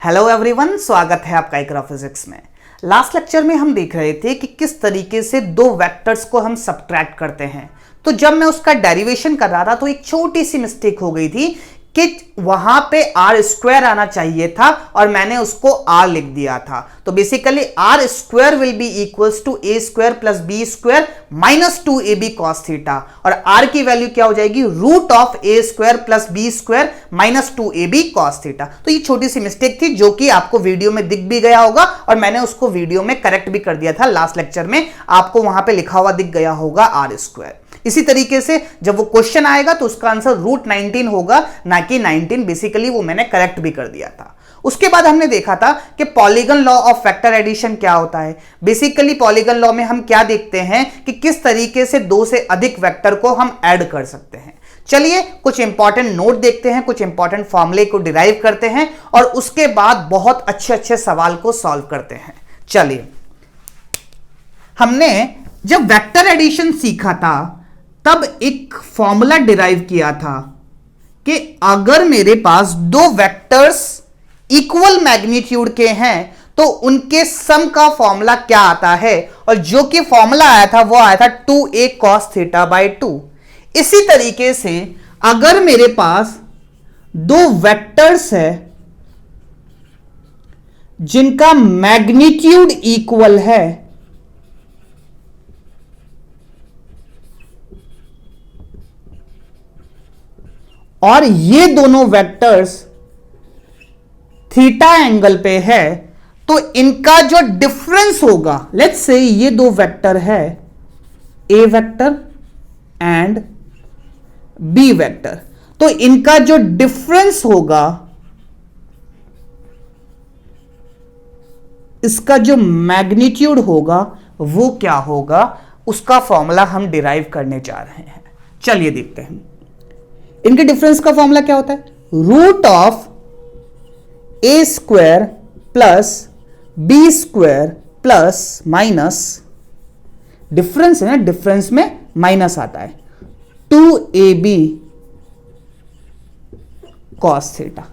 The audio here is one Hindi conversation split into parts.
हेलो एवरीवन, स्वागत है आपका इकरा फिजिक्स में। लास्ट लेक्चर में हम देख रहे थे कि किस तरीके से दो वेक्टर्स को हम सब्ट्रैक्ट करते हैं। तो जब मैं उसका डेरिवेशन कर रहा था तो एक छोटी सी मिस्टेक हो गई थी कि वहां पे आर स्क्वायर आना चाहिए था और मैंने उसको आर लिख दिया था। तो basically r square will be equals to a square plus b square minus 2ab cos theta, और आर की वैल्यू क्या हो जाएगी, root of a square plus b square minus 2ab cos theta. तो ये छोटी सी मिस्टेक थी जो कि आपको वीडियो में दिख भी गया होगा और मैंने उसको वीडियो में करेक्ट भी कर दिया था लास्ट लेक्चर में। आपको वहां पे लिखा हुआ दिख गया होगा आर स्क्वायर। इसी तरीके से जब वो क्वेश्चन आएगा तो उसका आंसर रूट 19 होगा, ना कि 19। बेसिकली वो मैंने करेक्ट भी कर दिया था। उसके बाद हमने देखा था कि polygon law of vector addition क्या होता है। बेसिकली पॉलीगन लॉ में हम क्या देखते हैं कि किस तरीके से दो से अधिक वेक्टर को हम ऐड कर सकते हैं। चलिए कुछ इंपॉर्टेंट नोट देखते हैं, कुछ इंपॉर्टेंट फॉर्मूले को डिराइव करते हैं और उसके बाद बहुत अच्छे अच्छे सवाल को सॉल्व करते हैं। चलिए, हमने जब वेक्टर एडिशन सीखा था तब एक फॉर्मूला डिराइव किया था कि अगर मेरे पास दो वेक्टर्स इक्वल मैग्नीट्यूड के हैं तो उनके सम का फॉर्मूला क्या आता है, और जो कि फॉर्मूला आया था वो आया था 2a cos थीटा बाई 2। इसी तरीके से अगर मेरे पास दो वेक्टर्स है जिनका मैग्नीट्यूड इक्वल है और ये दोनों वेक्टर्स थीटा एंगल पे है, तो इनका जो डिफरेंस होगा, लेट्स से ये दो वेक्टर है ए वेक्टर एंड बी वेक्टर, तो इनका जो डिफरेंस होगा, इसका जो मैग्नीट्यूड होगा वो क्या होगा, उसका फॉर्मूला हम डिराइव करने जा रहे हैं। चलिए देखते हैं। इनके डिफरेंस का फॉर्मूला क्या होता है, root of a square plus b square plus minus, difference है ना, डिफरेंस में माइनस आता है, 2ab cos थीटा।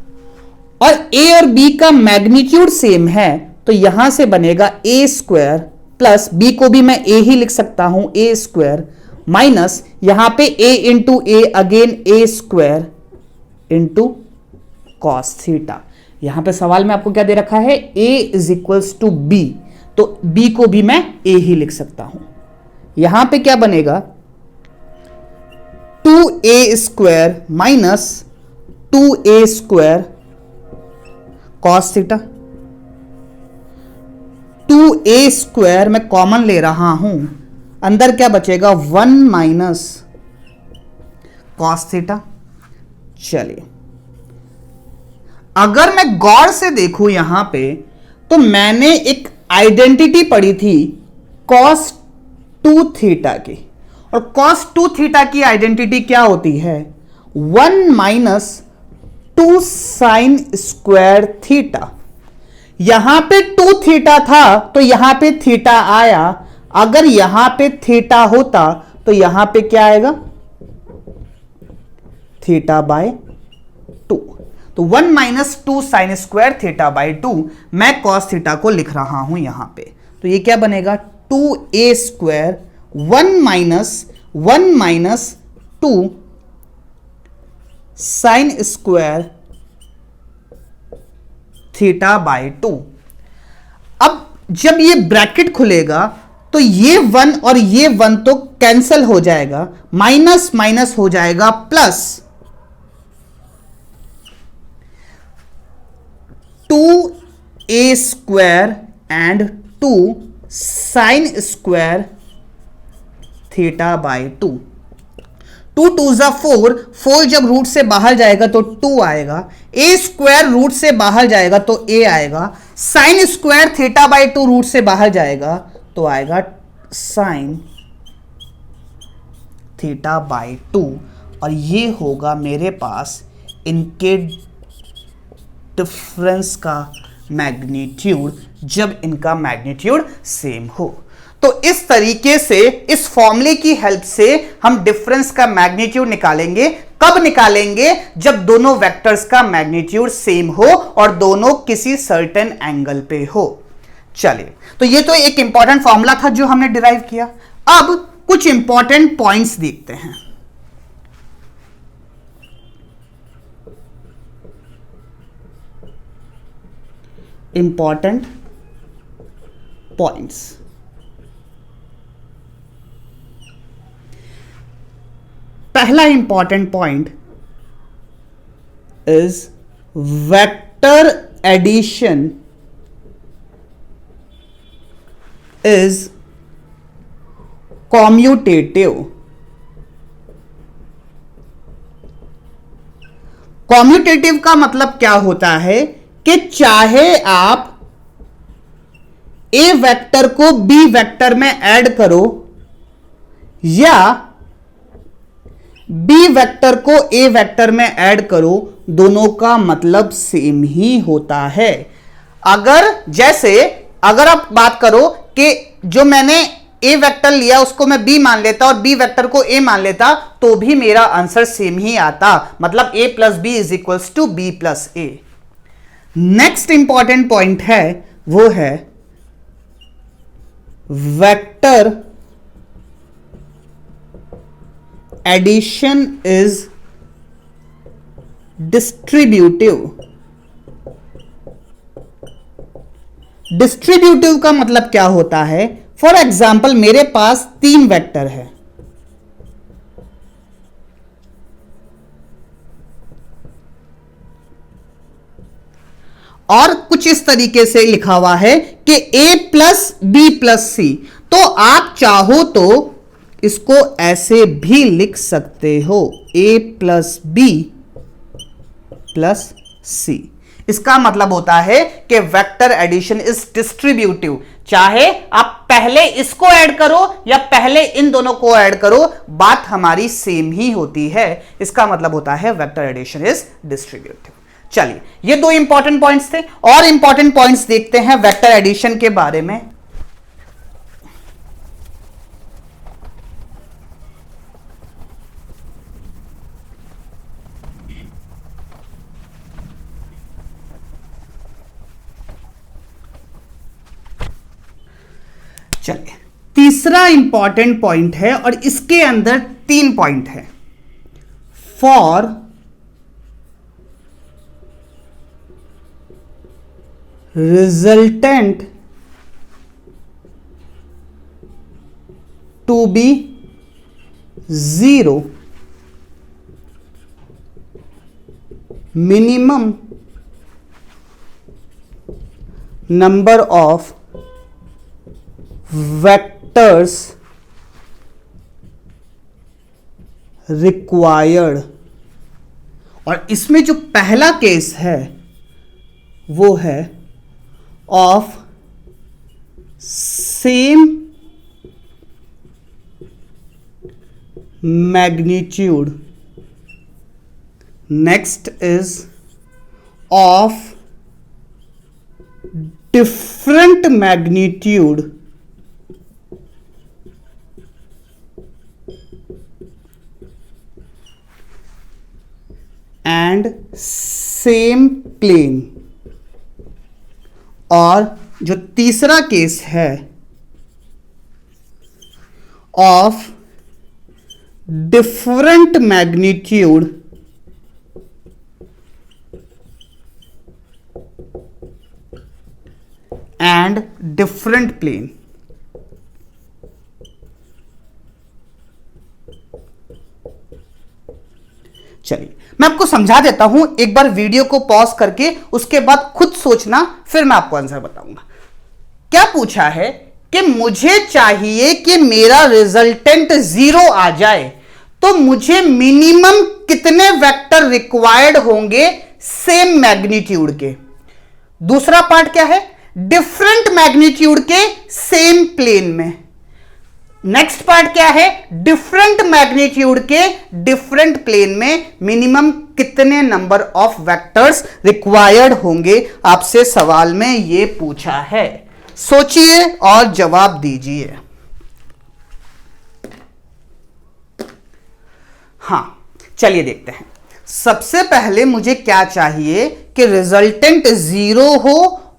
और a और b का मैग्नीट्यूड सेम है तो यहां से बनेगा a स्क्वायर प्लस b को भी मैं a ही लिख सकता हूं, a स्क्वायर माइनस यहां पे a into A again a square into cos theta. यहां पे सवाल में आपको क्या दे रखा है, a is equals to b, तो b को भी मैं a ही लिख सकता हूं। यहां पे क्या बनेगा, 2a square minus 2a square cos theta, 2a square मैं कॉमन ले रहा हूं, अंदर क्या बचेगा, 1 माइनस कॉस थीटा। चलिए, अगर मैं गौर से देखूं यहां पे तो मैंने एक आइडेंटिटी पढ़ी थी cos 2 थीटा की, और cos 2 थीटा की आइडेंटिटी क्या होती है, 1 माइनस 2 साइन स्क्वायर थीटा। यहां पे 2 थीटा था तो यहां पे थीटा आया, अगर यहां पे थीटा होता तो यहां पे क्या आएगा, थीटा बाय 2। तो 1 minus 2 sign square theta by 2 मैं कॉस थीटा को लिख रहा हूं यहां पे, तो ये क्या बनेगा, 2a square 1 minus 2 sign square theta by 2। अब जब ये ब्रैकेट खुलेगा तो ये 1 और ये 1 तो कैंसल हो जाएगा, माइनस माइनस हो जाएगा plus 2a square and 2 sign square theta by 2। 2 2 जा 4, 4 जब रूट से बाहर जाएगा तो 2 आएगा, a स्क्वायर रूट से बाहर जाएगा तो a आएगा, sine square theta by 2 root से बाहर जाएगा तो आएगा साइन थीटा बाय 2, और ये होगा मेरे पास इनके डिफरेंस का मैग्नीट्यूड जब इनका मैग्नीट्यूड सेम हो। तो इस तरीके से इस फॉर्मूले की हेल्प से हम डिफरेंस का मैग्नीट्यूड निकालेंगे कब निकालेंगे? जब दोनों वेक्टर्स का मैग्नीट्यूड सेम हो और दोनों किसी सर्टेन एंगल पे हो। चलिए, तो ये तो एक इंपॉर्टेंट फॉर्मूला था जो हमने डिराइव किया। अब कुछ इंपॉर्टेंट पॉइंट्स देखते हैं। इंपॉर्टेंट पॉइंट्स, पहला important point is vector addition is commutative. Commutative का मतलब क्या होता है कि चाहे आप ए वेक्टर को बी वेक्टर में ऐड करो या बी वेक्टर को ए वेक्टर में ऐड करो, दोनों का मतलब सेम ही होता है। अगर आप बात करो कि जो मैंने ए वेक्टर लिया उसको मैं बी मान लेता और बी वेक्टर को ए मान लेता, तो भी मेरा आंसर सेम ही आता, मतलब A plus B is equals to B plus A. Next important point है, वो है vector addition is distributive. Distributive का मतलब क्या होता है? फॉर एग्जाम्पल मेरे पास 3 वेक्टर है, और कुछ इस तरीके से लिखा हुआ है कि a प्लस बी प्लस सी। तो आप चाहो तो इसको ऐसे भी लिख सकते हो, a प्लस बी प्लस सी। इसका मतलब होता है कि वेक्टर एडिशन इज डिस्ट्रीब्यूटिव। चाहे आप पहले इसको ऐड करो या पहले इन दोनों को ऐड करो, बात हमारी सेम ही होती है। इसका मतलब होता है वेक्टर एडिशन इज डिस्ट्रीब्यूटिव। चलिए, ये 2 इंपॉर्टेंट पॉइंट्स थे, और इंपॉर्टेंट पॉइंट्स देखते हैं वेक्टर एडिशन के बारे में। चलिए, तीसरा इंपॉर्टेंट पॉइंट है और इसके अंदर 3 पॉइंट है। For resultant to be 0, minimum number of vectors required. और इसमें जो पहला केस है वो है of same magnitude. Next is of different magnitude and same plane. और जो तीसरा केस है of different magnitude and different plane. चलिए, मैं आपको समझा देता हूं, एक बार वीडियो को पॉज करके उसके बाद खुद सोचना, फिर मैं आपको आंसर बताऊंगा। क्या पूछा है कि मुझे चाहिए कि मेरा रिजल्टेंट 0 आ जाए, तो मुझे मिनिमम कितने वेक्टर रिक्वायर्ड होंगे सेम मैग्नीट्यूड के। दूसरा पार्ट क्या है? डिफरेंट मैग्नीट्यूड के सेम प्लेन में। नेक्स्ट पार्ट क्या है? डिफरेंट मैग्नीट्यूड के डिफरेंट प्लेन में मिनिमम कितने नंबर ऑफ वेक्टर्स रिक्वायर्ड होंगे, आपसे सवाल में यह पूछा है। सोचिए और जवाब दीजिए। हां, चलिए देखते हैं। सबसे पहले मुझे क्या चाहिए कि रिजल्टेंट 0 हो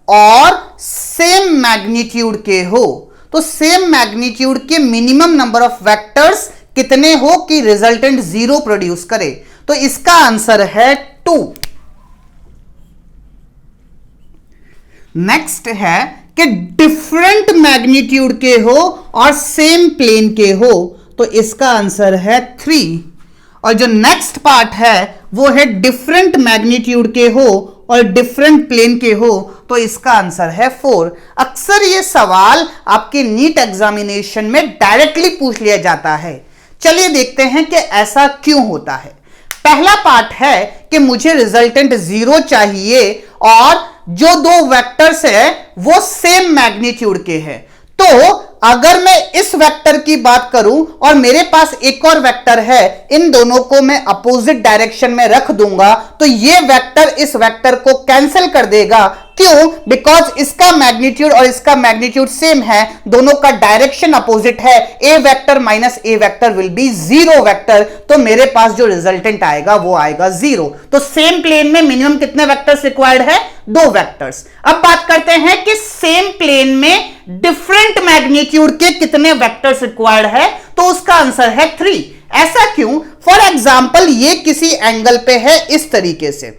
और सेम मैग्नीट्यूड के हो। तो सेम मैग्नीट्यूड के मिनिमम नंबर ऑफ वेक्टर्स कितने हो कि रिजल्टेंट 0 प्रोड्यूस करे। तो इसका आंसर है 2। नेक्स्ट है कि डिफरेंट मैग्नीट्यूड के हो और सेम प्लेन के हो। तो इसका आंसर है 3। और जो नेक्स्ट पार्ट है वो है डिफरेंट मैग्नीट्यूड के हो और डिफरेंट प्लेन के हो। तो इसका आंसर है 4। अक्सर ये सवाल आपके नीट एग्जामिनेशन में डायरेक्टली पूछ लिया जाता है। चलिए देखते हैं कि ऐसा क्यों होता है। पहला पार्ट है कि मुझे रिजल्टेंट 0 चाहिए और जो दो वेक्टर्स है वो सेम मैग्नीट्यूड के हैं। तो अगर मैं इस वेक्टर की बात करूं और मेरे पास एक और वेक्टर है, इन दोनों को मैं अपोजिट डायरेक्शन में रख दूंगा तो ये वेक्टर इस वेक्टर को कैंसिल कर देगा। क्यों? बिकॉज इसका मैग्नीट्यूड और इसका मैग्नीट्यूड सेम है, दोनों का डायरेक्शन अपोजिट है। ए vector minus A vector will be 0 vector. तो मेरे पास जो रिजल्टेंट आएगा वो आएगा 0। तो सेम प्लेन में मिनिमम कितने वेक्टर्स रिक्वायर्ड है? 2 वेक्टर्स। अब बात करते हैं कि सेम प्लेन में डिफरेंट मैग्नीट्यूड के कितने वेक्टर्स रिक्वायर्ड है। तो उसका आंसर है 3। ऐसा क्यों? फॉर एग्जाम्पल ये किसी एंगल पे है इस तरीके से,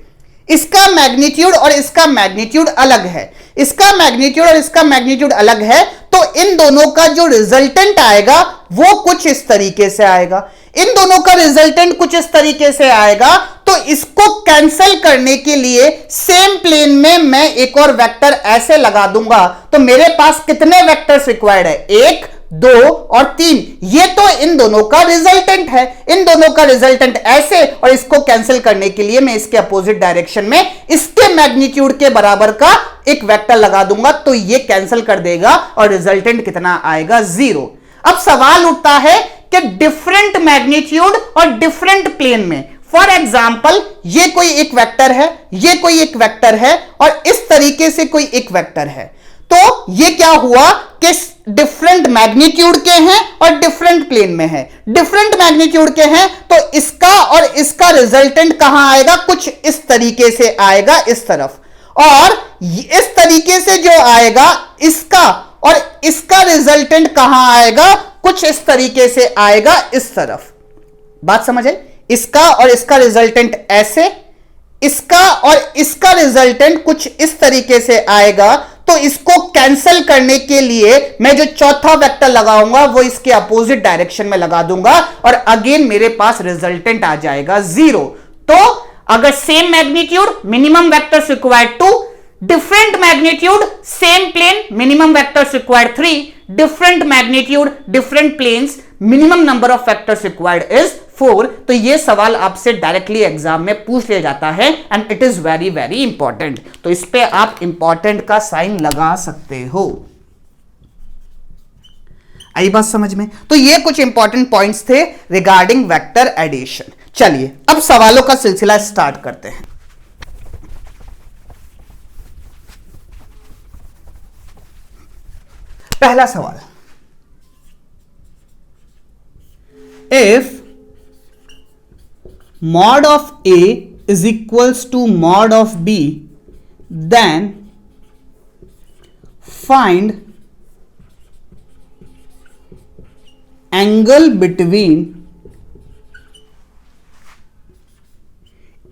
इसका मैग्नीट्यूड और इसका मैग्नीट्यूड अलग है, इसका मैग्नीट्यूड और इसका मैग्नीट्यूड अलग है। तो इन दोनों का जो रिजल्टेंट आएगा वो कुछ इस तरीके से आएगा, इन दोनों का रिजल्टेंट कुछ इस तरीके से आएगा। तो इसको कैंसिल करने के लिए सेम प्लेन में मैं एक और वेक्टर ऐसे लगा दूंगा। तो मेरे पास कितने वेक्टर्स रिक्वायर्ड है? 1, 2 और 3। ये तो इन दोनों का रिजल्टेंट है, इन दोनों का रिजल्टेंट ऐसे, और इसको कैंसिल करने के लिए मैं इसके अपोजिट डायरेक्शन में इसके मैग्नीट्यूड के बराबर का एक वेक्टर लगा दूंगा। तो ये कैंसिल कर देगा और रिजल्टेंट कितना आएगा? 0। अब सवाल उठता है कि डिफरेंट मैग्नीट्यूड और डिफरेंट प्लेन में, फॉर एग्जाम्पल ये कोई एक वेक्टर है, ये कोई एक वेक्टर है और इस तरीके से कोई एक वेक्टर है। तो ये क्या हुआ कि डिफरेंट मैग्नीट्यूड के हैं और डिफरेंट प्लेन में है। डिफरेंट मैग्नीट्यूड के हैं तो इसका और इसका रिजल्टेंट कहां आएगा? कुछ इस तरीके से आएगा, इस तरफ। और इस तरीके से जो आएगा इसका और इसका रिजल्टेंट कहां आएगा? कुछ इस तरीके से आएगा, इस तरफ। बात समझ आई? इसका और इसका रिजल्टेंट ऐसे, इसका और इसका रिजल्टेंट कुछ इस तरीके से आएगा। तो इसको कैंसिल करने के लिए मैं जो चौथा वेक्टर लगाऊंगा वो इसके अपोजिट डायरेक्शन में लगा दूंगा और अगेन मेरे पास रिजल्टेंट आ जाएगा 0। तो अगर same magnitude minimum vectors required 2, different magnitude same plane minimum vectors required 3, different magnitude different planes minimum number of vectors required is 4। तो ये सवाल आपसे डायरेक्टली एग्जाम में पूछ लिया जाता है and it is very very important. तो इस पे आप इंपॉर्टेंट का साइन लगा सकते हो। आई बात समझ में? तो ये कुछ इंपॉर्टेंट पॉइंट्स थे रिगार्डिंग वेक्टर एडिशन। चलिए अब सवालों का सिलसिला स्टार्ट करते हैं। पहला सवाल, if mod of A is equals to mod of B, then find angle between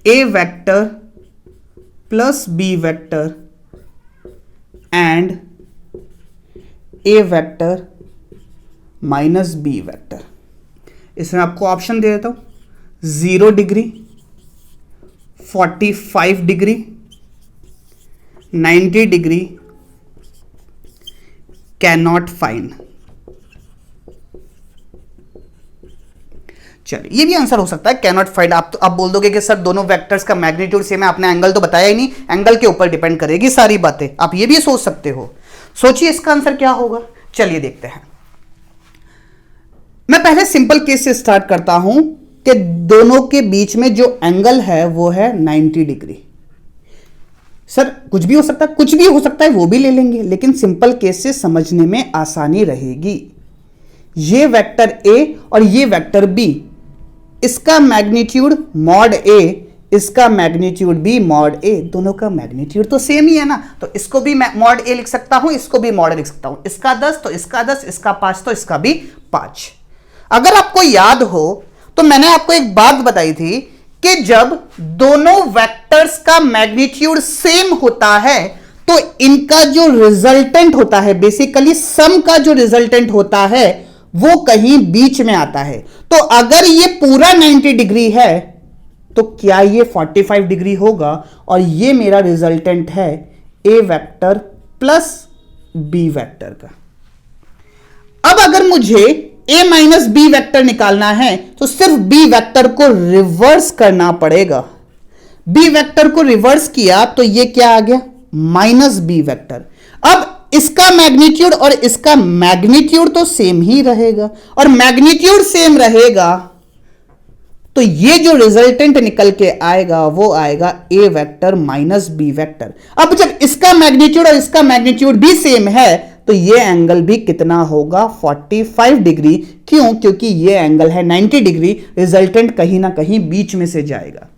A vector plus B vector and A vector minus B vector। इसमें आपको ऑप्शन दे देता हूं, 0 degree, 45 degree, 90 degree, can not find. चलिए ये भी आंसर हो सकता है, कैन नॉट फाइंड। आप तो अब बोल दोगे कि सर दोनों वेक्टर्स का मैग्नीट्यूड सेम है, आपने एंगल तो बताया ही नहीं, एंगल के ऊपर डिपेंड करेगी सारी बातें। आप ये भी सोच सकते हो। सोचिए इसका आंसर क्या होगा। चलिए देखते हैं। मैं पहले सिंपल केस से स्टार्ट करता हूं कि दोनों के बीच में जो एंगल है वो है 90 डिग्री। सर कुछ भी हो सकता है, कुछ भी हो सकता है, वो भी ले लेंगे, लेकिन सिंपल केस से समझने में आसानी रहेगी। ये वेक्टर ए और ये वेक्टर बी इसका मैग्नीट्यूड मॉड ए, इसका मैग्नीट्यूड भी मॉड ए, दोनों का मैग्नीट्यूड तो सेम ही है ना, तो इसको भी मैं मॉड ए लिख सकता हूं, इसको भी मॉड ए लिख सकता हूं। इसका 10 तो इसका 10, इसका 5 तो इसका भी 5। अगर आपको याद हो तो मैंने आपको एक बात बताई थी कि जब दोनों वेक्टर्स का मैग्नीट्यूड सेम होता है तो इनका जो रिजल्टेंट होता है, बेसिकली सम का जो रिजल्टेंट होता है वो कहीं बीच में आता है। तो अगर ये पूरा 90 डिग्री है तो क्या ये 45 डिग्री होगा, और ये मेरा रिजल्टेंट है ए वेक्टर प्लस बी वेक्टर का। अब अगर मुझे a माइनस बी वेक्टर निकालना है तो सिर्फ b वेक्टर को रिवर्स करना पड़ेगा। b वेक्टर को रिवर्स किया तो ये क्या आ गया, माइनस बी वेक्टर। अब इसका मैग्नीट्यूड और इसका मैग्नीट्यूड तो सेम ही रहेगा, और मैग्नीट्यूड सेम रहेगा तो ये जो रिजल्टेंट निकल के आएगा वो आएगा a vector minus b vector. अब जब इसका मैग्नीट्यूड और इसका मैग्नीट्यूड भी सेम है तो ये एंगल भी कितना होगा, 45 डिग्री। क्यों? क्योंकि ये एंगल है 90 डिग्री, रिजल्टेंट कहीं ना कहीं बीच में से जाएगा।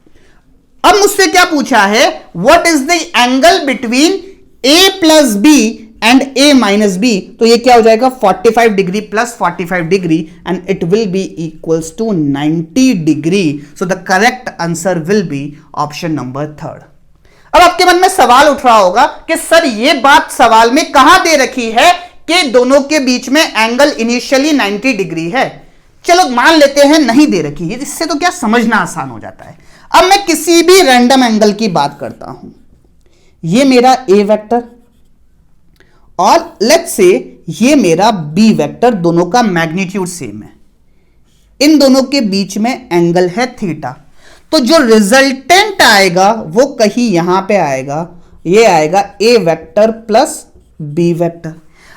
अब मुझसे क्या पूछा है, what is the angle between a plus b and a minus b, तो ये क्या हो जाएगा 45 degree plus 45 degree, and it will be equals to 90 degree. So the correct answer will be option number 3। अब आपके मन में सवाल उठ रहा होगा कि सर ये बात सवाल में कहां दे रखी है कि दोनों के बीच में एंगल इनिशियली 90 डिग्री है। चलो मान लेते हैं नहीं दे रखी है, इससे तो क्या समझना आसान हो जाता है। अब मैं किसी भी रैंडम एंगल की बात करता हूं, ये मेरा ए वेक्टर और लेट्स से ये मेरा बी वेक्टर, दोनों का मैग्नीट्यूड सेम है, इन दोनों के बीच में एंगल है थीटा। तो जो रिजल्टेंट आएगा वो कहीं यहां पे आएगा, ये आएगा ए वेक्टर प्लस बी वेक्टर।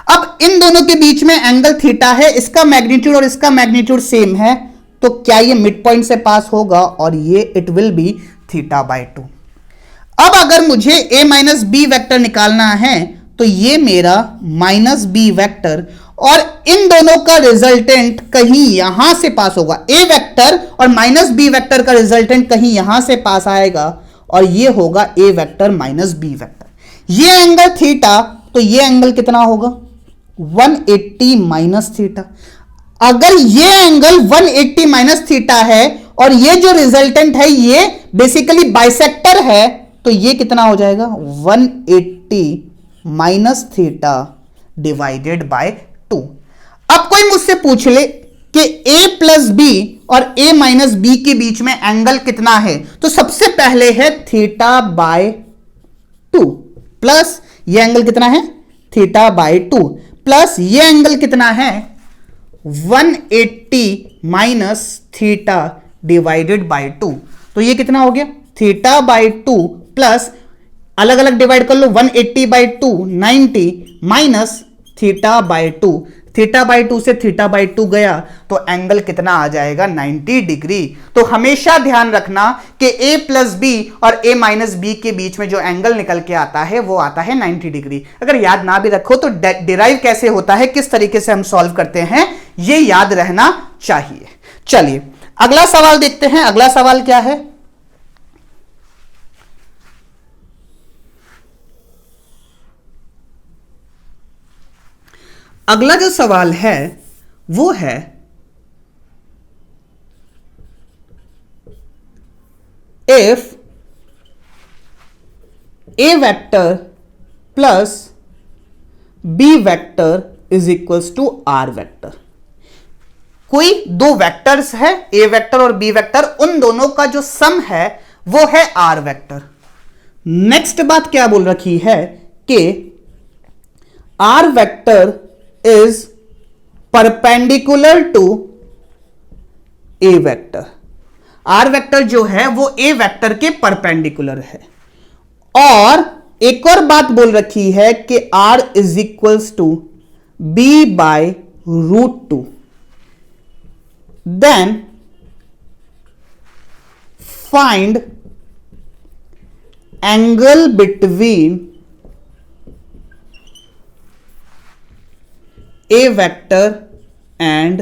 अब इन दोनों के बीच में एंगल थीटा है, इसका मैग्नीट्यूड और इसका मैग्नीट्यूड सेम है, तो क्या ये मिड पॉइंट से पास होगा, और ये it will B theta by 2। अब अगर मुझे a माइनस बी वेक्टर निकालना है तो ये मेरा माइनस बी वेक्टर, और इन दोनों का रिजल्टेंट कहीं यहां से पास होगा, ए वेक्टर और माइनस बी वेक्टर का रिजल्टेंट कहीं यहां से पास आएगा, और ये होगा ए वेक्टर माइनस बी वेक्टर। ये एंगल थीटा, तो ये एंगल कितना होगा 180 माइनस थीटा। अगर ये एंगल 180 माइनस थीटा है और ये जो रिजल्टेंट है ये बेसिकली बाइसेक्टर है, तो ये कितना हो जाएगा 180 माइनस थीटा डिवाइडेड बाय 2। अब कोई मुझसे पूछ ले कि a प्लस बी और a माइनस बी के बीच में एंगल कितना है, तो सबसे पहले है थीटा बाय 2 प्लस ये एंगल कितना है थीटा बाय 2 प्लस ये एंगल कितना है 180 माइनस थीटा डिवाइडेड बाय 2। तो ये कितना हो गया थीटा बाय 2 प्लस अलग अलग डिवाइड कर लो 180 by 2 90 minus theta by 2। Theta by 2 से थीटा बाय 2 गया तो एंगल कितना आ जाएगा 90 डिग्री। तो हमेशा ध्यान रखना कि a प्लस बी और a माइनस बी के बीच में जो एंगल निकल के आता है वो आता है 90 डिग्री। अगर याद ना भी रखो तो डिराइव कैसे होता है, किस तरीके से हम सॉल्व करते हैं, ये याद रहना चाहिए। चलिए अगला सवाल देखते हैं। अगला सवाल क्या है, अगला जो सवाल है वो है if a vector plus b vector is equals to r vector. कोई दो वेक्टर्स है ए वेक्टर और बी वेक्टर, उन दोनों का जो सम है वो है आर वेक्टर। नेक्स्ट बात क्या बोल रखी है कि r vector is perpendicular to a vector. R vector जो है वो ए वेक्टर के परपेंडिकुलर है। और एक और बात बोल रखी है कि r is equals to b by √2। Then find angle between a vector and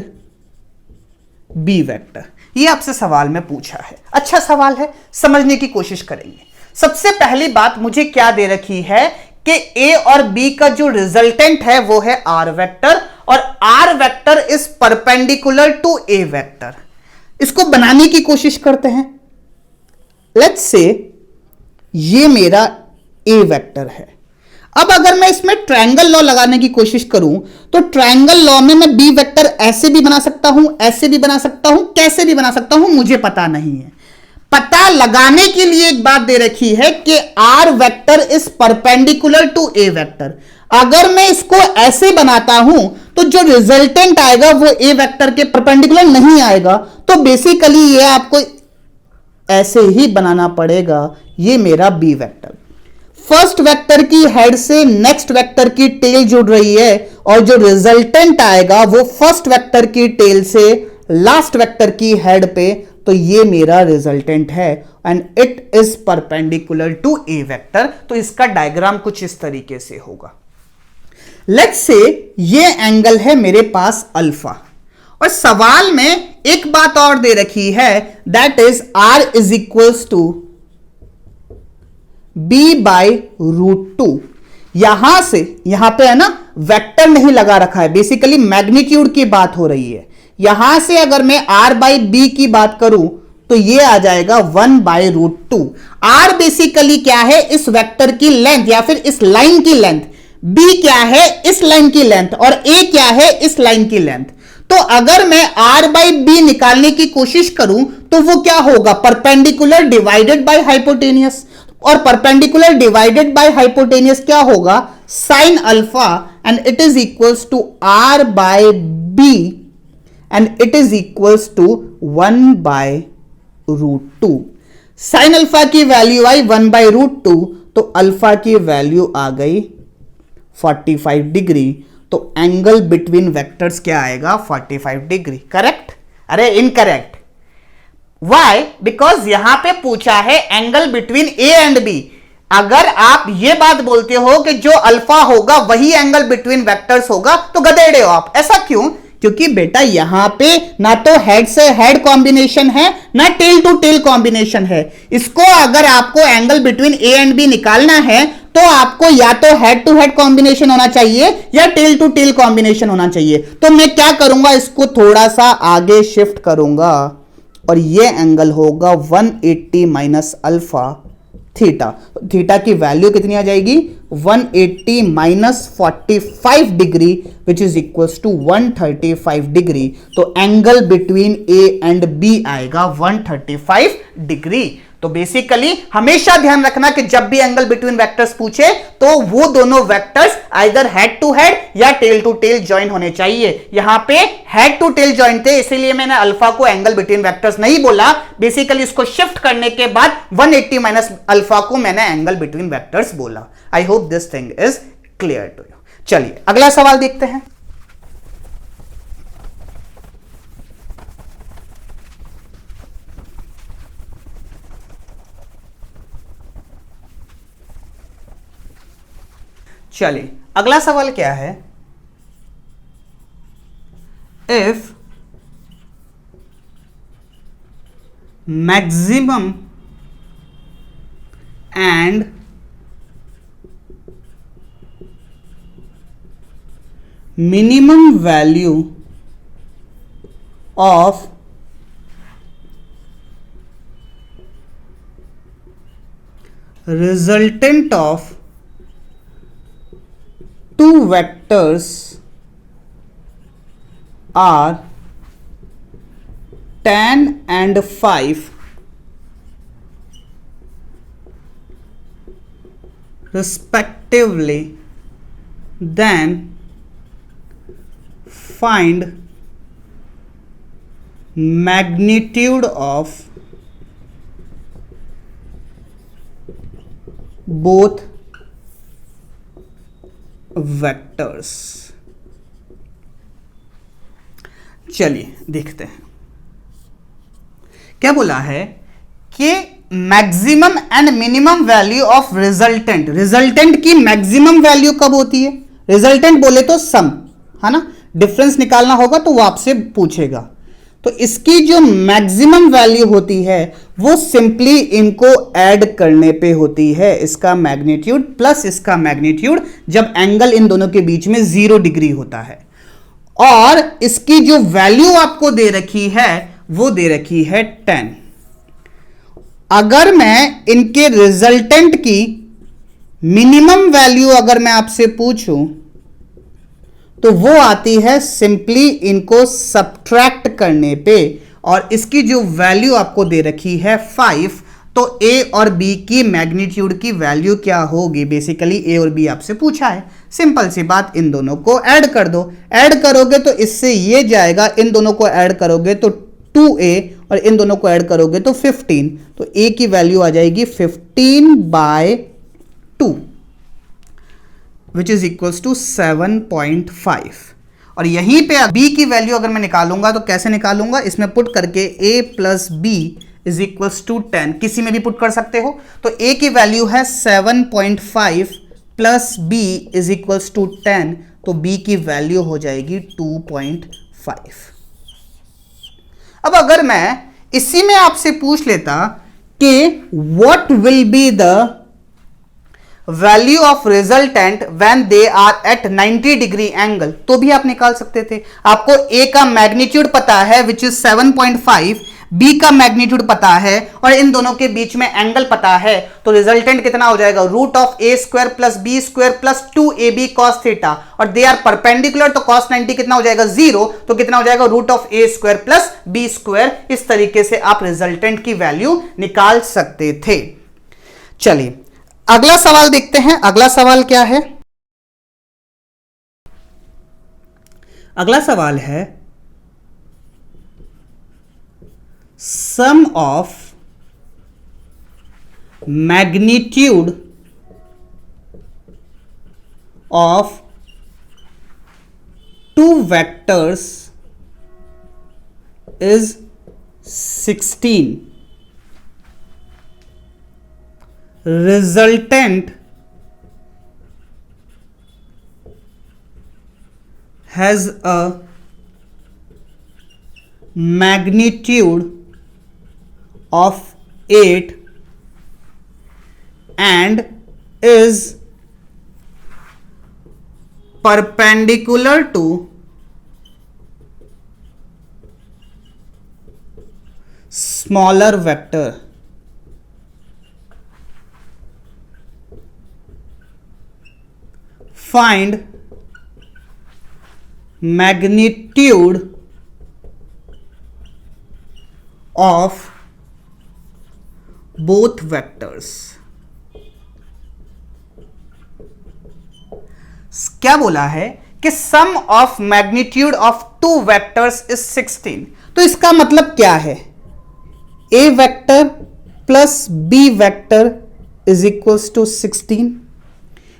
b vector. ये आपसे सवाल में पूछा है। अच्छा सवाल है, समझने की कोशिश करेंगे। सबसे पहली बात मुझे क्या दे रखी है कि ए और बी का जो रिजल्टेंट है वो है आर वेक्टर, और r vector is perpendicular to a vector. इसको बनाने की कोशिश करते हैं। लेट्स से ये मेरा ए वेक्टर है। अब अगर मैं इसमें ट्रायंगल लॉ लगाने की कोशिश करूं तो ट्रायंगल लॉ में मैं बी वेक्टर ऐसे भी बना सकता हूं, ऐसे भी बना सकता हूं, कैसे भी बना सकता हूं, मुझे पता नहीं है। पता लगाने के लिए एक बात दे रखी है कि r vector is perpendicular to a vector. अगर मैं इसको ऐसे बनाता हूं तो जो रिजल्टेंट आएगा वो ए वेक्टर के परपेंडिकुलर नहीं आएगा, तो बेसिकली ये आपको ऐसे ही बनाना पड़ेगा। ये मेरा बी वेक्टर, फर्स्ट वेक्टर की हेड से नेक्स्ट वेक्टर की टेल जुड़ रही है, और जो रिजल्टेंट आएगा वो फर्स्ट वेक्टर की टेल से लास्ट वेक्टर की हेड पे, तो ये मेरा रिजल्टेंट है and it is perpendicular to a vector. तो इसका डायग्राम कुछ इस तरीके से होगा। लेट्स से ये एंगल है मेरे पास अल्फा, और सवाल में एक बात और दे रखी है, that is r is equals to b by √2। यहां से यहां पे है ना, वेक्टर नहीं लगा रखा है, बेसिकली मैग्नीट्यूड की बात हो रही है। यहां से अगर मैं r बाई बी की बात करूं तो ये आ जाएगा 1 बाई √2। r बेसिकली क्या है, इस वेक्टर की लेंथ या फिर इस लाइन की लेंथ, b क्या है, इस लाइन की लेंथ, और a क्या है, इस लाइन की लेंथ। तो अगर मैं r बाई बी निकालने की कोशिश करूं तो वो क्या होगा, परपेंडिकुलर डिवाइडेड बाय हाइपोटेनियस, और परपेंडिकुलर डिवाइडेड बाय हाइपोटेनियस क्या होगा, sine alpha, and it is equals to r by b, and it is equals to 1 by √2। Sine alpha की वैल्यू आई 1 बाय √2, तो अल्फा की वैल्यू आ गई 45 डिग्री। तो एंगल बिटवीन वेक्टर्स क्या आएगा, 45 डिग्री। करेक्ट? अरे इनकरेक्ट। वाई? बिकॉज यहां पे पूछा है angle between A and b. अगर आप ये बात बोलते हो कि जो अल्फा होगा वही एंगल बिटवीन वेक्टर्स होगा तो गधेड़े हो आप। ऐसा क्यों? क्योंकि बेटा यहां पे ना तो हेड से हेड कॉम्बिनेशन है, ना टेल टू टेल कॉम्बिनेशन है। इसको अगर आपको angle between A and b निकालना है तो आपको या तो हेड टू हेड कॉम्बिनेशन होना चाहिए या टेल टू टेल कॉम्बिनेशन होना चाहिए। तो मैं क्या करूंगा, इसको थोड़ा सा आगे शिफ्ट करूंगा, और ये एंगल होगा 180 माइनस अल्फा थीटा। थीटा की वैल्यू कितनी आ जाएगी, 180 minus 45 degree, which is equals to 135 degree. तो angle between A and B आएगा 135 डिग्री। तो बेसिकली हमेशा ध्यान रखना कि जब भी एंगल बिटवीन वेक्टर्स पूछे तो वो दोनों vectors either head to head या टेल टू टेल ज्वाइन होने चाहिए। यहां पे हेड टू टेल ज्वाइन थे, इसीलिए मैंने अल्फा को एंगल बिटवीन वेक्टर्स नहीं बोला। बेसिकली इसको शिफ्ट करने के बाद 180 माइनस अल्फा को मैंने एंगल बिटवीन वेक्टर्स बोला। I hope this thing is clear to you. चलिए अगला सवाल देखते हैं। चलिए अगला सवाल क्या है, if maximum and minimum value of resultant of two vectors are 10 and 5 respectively, then find magnitude of both vectors. चलिए देखते हैं क्या बोला है कि maximum and minimum value of resultant. Resultant की मैक्सिमम वैल्यू कब होती है, रिजल्टेंट बोले तो सम, है ना, डिफरेंस निकालना होगा तो वो आपसे पूछेगा। तो इसकी जो मैक्सिमम वैल्यू होती है वो सिंपली इनको ऐड करने पे होती है, इसका मैग्नीट्यूड प्लस इसका मैग्नीट्यूड, जब एंगल इन दोनों के बीच में 0 डिग्री होता है। और इसकी जो वैल्यू आपको दे रखी है वो दे रखी है 10। अगर मैं इनके रिजल्टेंट की मिनिमम वैल्यू अगर मैं आपसे पूछूं तो वो आती है सिंपली इनको सब्ट्रैक्ट करने पे, और इसकी जो वैल्यू आपको दे रखी है 5, तो ए और बी की मैग्नीट्यूड की वैल्यू क्या होगी? बेसिकली ए और बी आपसे पूछा है, सिंपल सी बात, इन दोनों को ऐड कर दो। ऐड करोगे तो इससे ये जाएगा, इन दोनों को ऐड करोगे तो 2a और इन दोनों को ऐड करोगे तो 15, तो a की वैल्यू आ जाएगी 15/2 विच इज इक्वल्स टू 7.5। और यहीं पे b की वैल्यू अगर मैं निकालूंगा तो कैसे निकालूंगा? इसमें पुट करके a plus B is equals to 10, किसी में भी पुट कर सकते हो। तो a की वैल्यू है 7.5 plus b is equals to 10, तो b की वैल्यू हो जाएगी 2.5। अब अगर मैं इसी में आपसे पूछ लेता कि what will be the value of resultant when they are at 90 degree angle, तो भी आप निकाल सकते थे। आपको a का मैग्नीट्यूड पता है विच इज 7.5, b का मैग्नीट्यूड पता है और इन दोनों के बीच में एंगल पता है, तो रिजल्टेंट कितना हो जाएगा? Root of a square plus b square plus 2ab cos theta, और दे आर परपेंडिकुलर, तो cos 90 कितना हो जाएगा? 0, तो कितना हो जाएगा? Root of a square plus b square. इस तरीके से आप रिजल्टेंट की वैल्यू निकाल सकते थे। चलिए अगला सवाल देखते हैं। अगला सवाल क्या है? अगला सवाल है sum of magnitude of two vectors is 16। Resultant has a magnitude of 8 and is perpendicular to smaller vector. Find magnitude of both vectors. क्या बोला है कि sum of magnitude of two vectors is 16। तो इसका मतलब क्या है? a vector plus b vector is equals to 16,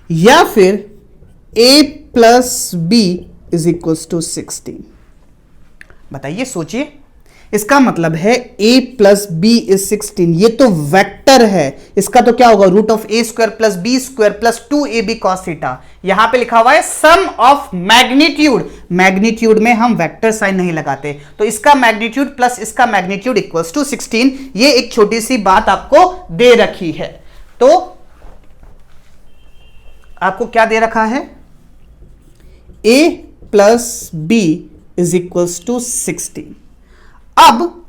या फिर a plus B is equals to 16। बताइए, सोचिए। इसका मतलब है a प्लस बी इज 16, ये तो वेक्टर है, इसका तो क्या होगा? Root of a square plus b square plus 2ab cos theta. यहां पे लिखा हुआ है सम ऑफ मैग्नीट्यूड, मैग्नीट्यूड में हम वेक्टर साइन नहीं लगाते, तो इसका मैग्नीट्यूड प्लस इसका मैग्नीट्यूड इक्वल्स टू 16। ये एक छोटी सी बात आपको दे रखी है। तो आपको क्या दे रखा है? a plus B is equals to 16। अब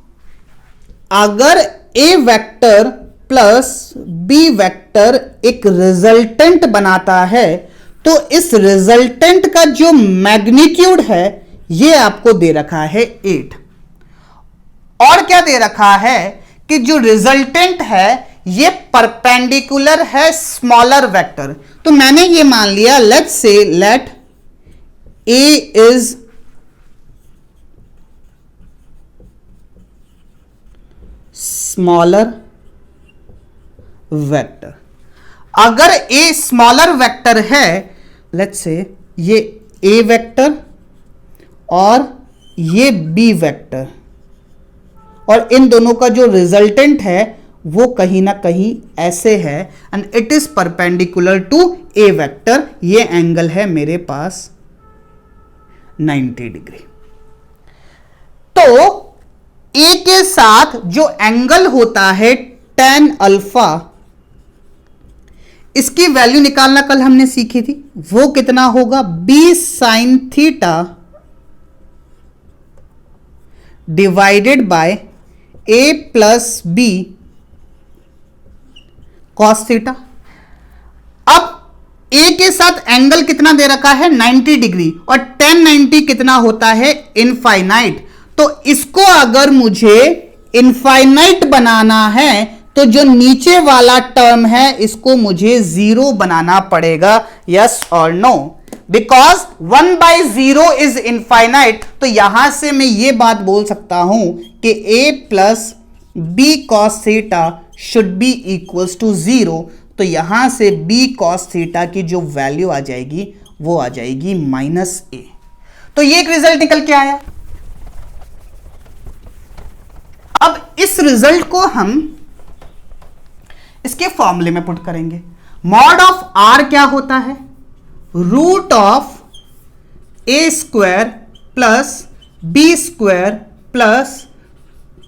अगर a vector plus b vector एक रिजल्टेंट बनाता है, तो इस रिजल्टेंट का जो मैग्नीट्यूड है ये आपको दे रखा है 8, और क्या दे रखा है कि जो रिजल्टेंट है ये परपेंडिकुलर है स्मॉलर वेक्टर। तो मैंने ये मान लिया, let's say let a is smaller vector. अगर a स्मॉलर वेक्टर है, लेट्स से ये a वेक्टर और ये b वेक्टर, और इन दोनों का जो रिजल्टेंट है वो कहीं ना कहीं ऐसे है, and it is perpendicular to a vector. ये एंगल है मेरे पास 90 डिग्री। तो ए के साथ जो एंगल होता है tan अल्फा, इसकी वैल्यू निकालना कल हमने सीखी थी, वो कितना होगा, b sin theta divided by a plus b cos theta. अब a के साथ एंगल कितना दे रखा है, 90 डिग्री, और tan 90 कितना होता है, इनफाइनाइट। तो इसको अगर मुझे इनफाइनाइट बनाना है तो जो नीचे वाला टर्म है इसको मुझे 0 बनाना पड़ेगा, यस और नो, बिकॉज 1/0 इज इनफाइनाइट। तो यहां से मैं ये बात बोल सकता हूं कि a plus b cos theta should be equals to 0। तो यहां से b cos थीटा की जो वैल्यू आ जाएगी वो आ जाएगी -a। तो ये एक रिजल्ट निकल के आया। अब इस रिजल्ट को हम इसके फॉर्मूले में पुट करेंगे। मॉड ऑफ r क्या होता है, root of a square plus b square plus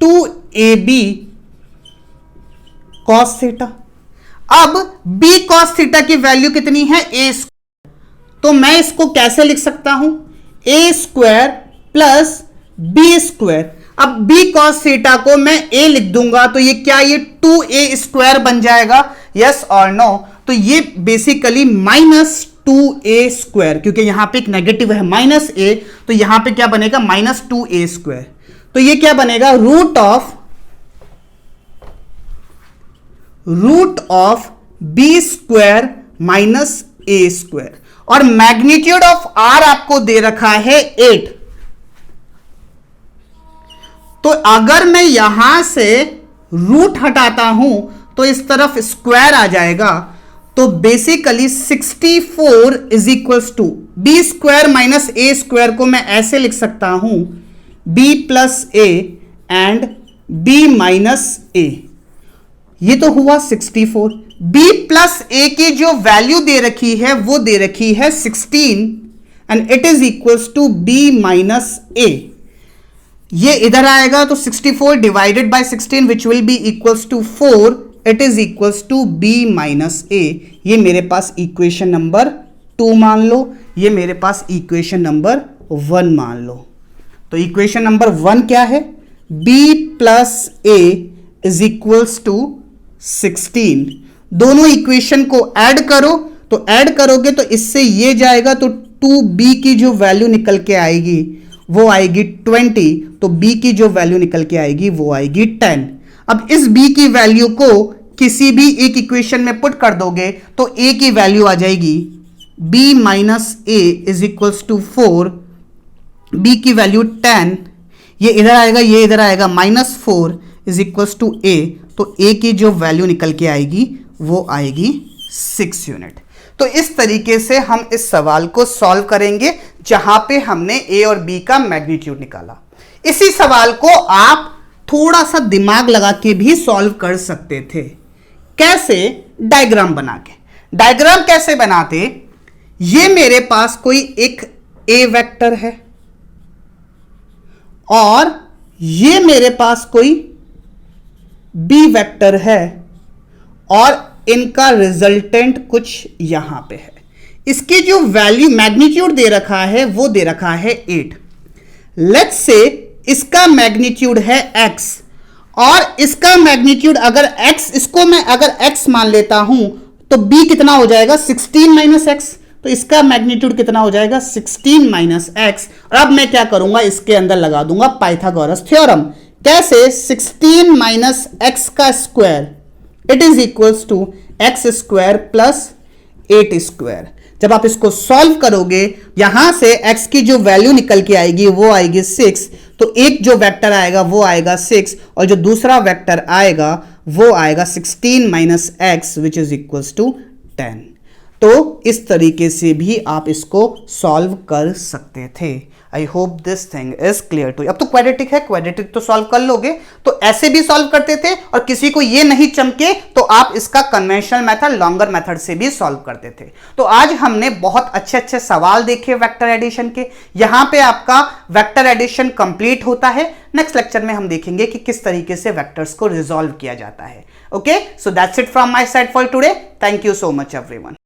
2ab cos theta. अब b cos थीटा की वैल्यू कितनी है, a स्क्वायर, तो मैं इसको कैसे लिख सकता हूं, a square plus b square. अब b cos थीटा को मैं a लिख दूंगा तो ये क्या, ये 2a स्क्वायर बन जाएगा, यस और नो। तो ये बेसिकली -2a स्क्वायर, क्योंकि यहां पे एक नेगेटिव है -a, तो यहां पे क्या बनेगा, -2a स्क्वायर। तो ये क्या बनेगा, root of b square minus a square, और मैग्नीट्यूड ऑफ r आपको दे रखा है 8। तो अगर मैं यहां से रूट हटाता हूं तो इस तरफ स्क्वायर आ जाएगा, तो basically 64 is equals to B square minus A square को मैं ऐसे लिख सकता हूं, b plus A and b minus A. ये तो हुआ 64। b प्लस ए की जो वैल्यू दे रखी है वो दे रखी है 16 and it is equals to b minus A. ये इधर आएगा तो 64 divided by 16 which will be equals to 4, it is equals to b minus A. ये मेरे पास इक्वेशन नंबर 2 मान लो, ये मेरे पास इक्वेशन नंबर 1 मान लो। तो इक्वेशन नंबर 1 क्या है, b plus a is equals to 16। दोनों इक्वेशन को ऐड करो, तो ऐड करोगे तो इससे ये जाएगा तो 2b की जो वैल्यू निकल के आएगी वो आएगी 20, तो b की जो वैल्यू निकल के आएगी वो आएगी 10। अब इस b की वैल्यू को किसी भी एक इक्वेशन में पुट कर दोगे तो a की वैल्यू आ जाएगी b minus a is equals to 4, b की वैल्यू 10, ये इधर आएगा ये इधर आएगा, -4 इज इक्वल्स टू a, तो a की जो वैल्यू निकल के आएगी वो आएगी 6 यूनिट। तो इस तरीके से हम इस सवाल को सॉल्व करेंगे जहां पे हमने a और b का मैग्नीट्यूड निकाला। इसी सवाल को आप थोड़ा सा दिमाग लगा के भी सॉल्व कर सकते थे। कैसे, डायग्राम बना के। डायग्राम कैसे बनाते, ये मेरे पास कोई एक a वेक्टर है और ये मेरे पास कोई b वेक्टर है और इनका रिजल्टेंट कुछ यहां पे है। इसकी जो वैल्यू मैग्नीट्यूड दे रखा है वो दे रखा है 8। लेट्स से इसका मैग्नीट्यूड है x और इसका मैग्नीट्यूड अगर x, इसको मैं अगर x मान लेता हूं तो b कितना हो जाएगा, 16 माइनस एक्स। तो इसका मैग्नीट्यूड कितना हो जाएगा, 16 माइनस एक्स। और अब मैं क्या करूंगा, इसके अंदर लगा दूंगा पाइथागोरस थ्योरम। कैसे, 16 माइनस एक्स का square it is equals to x square plus 8 square. जब आप इसको सॉल्व करोगे यहां से x की जो वैल्यू निकल के आएगी वो आएगी 6, तो एक जो वेक्टर आएगा वो आएगा 6 और जो दूसरा वेक्टर आएगा वो आएगा 16 minus x which is equals to 10। तो इस तरीके से भी आप इसको सॉल्व कर सकते थे। I hope this thing is clear too. अब तो क्वाड्रेटिक है, क्वाड्रेटिक तो सॉल्व कर लोगे, तो ऐसे भी सॉल्व करते थे, और किसी को ये नहीं चमके तो आप इसका कन्वेंशनल मेथड, लॉन्गर मेथड से भी सॉल्व करते थे। तो आज हमने बहुत अच्छे अच्छे सवाल देखे वेक्टर एडिशन के। यहां पे आपका वेक्टर एडिशन कंप्लीट होता है। नेक्स्ट लेक्चर में हम देखेंगे कि किस तरीके से वेक्टर्स को रिजॉल्व किया जाता है। Okay, so that's it from my side for today. Thank you so much everyone.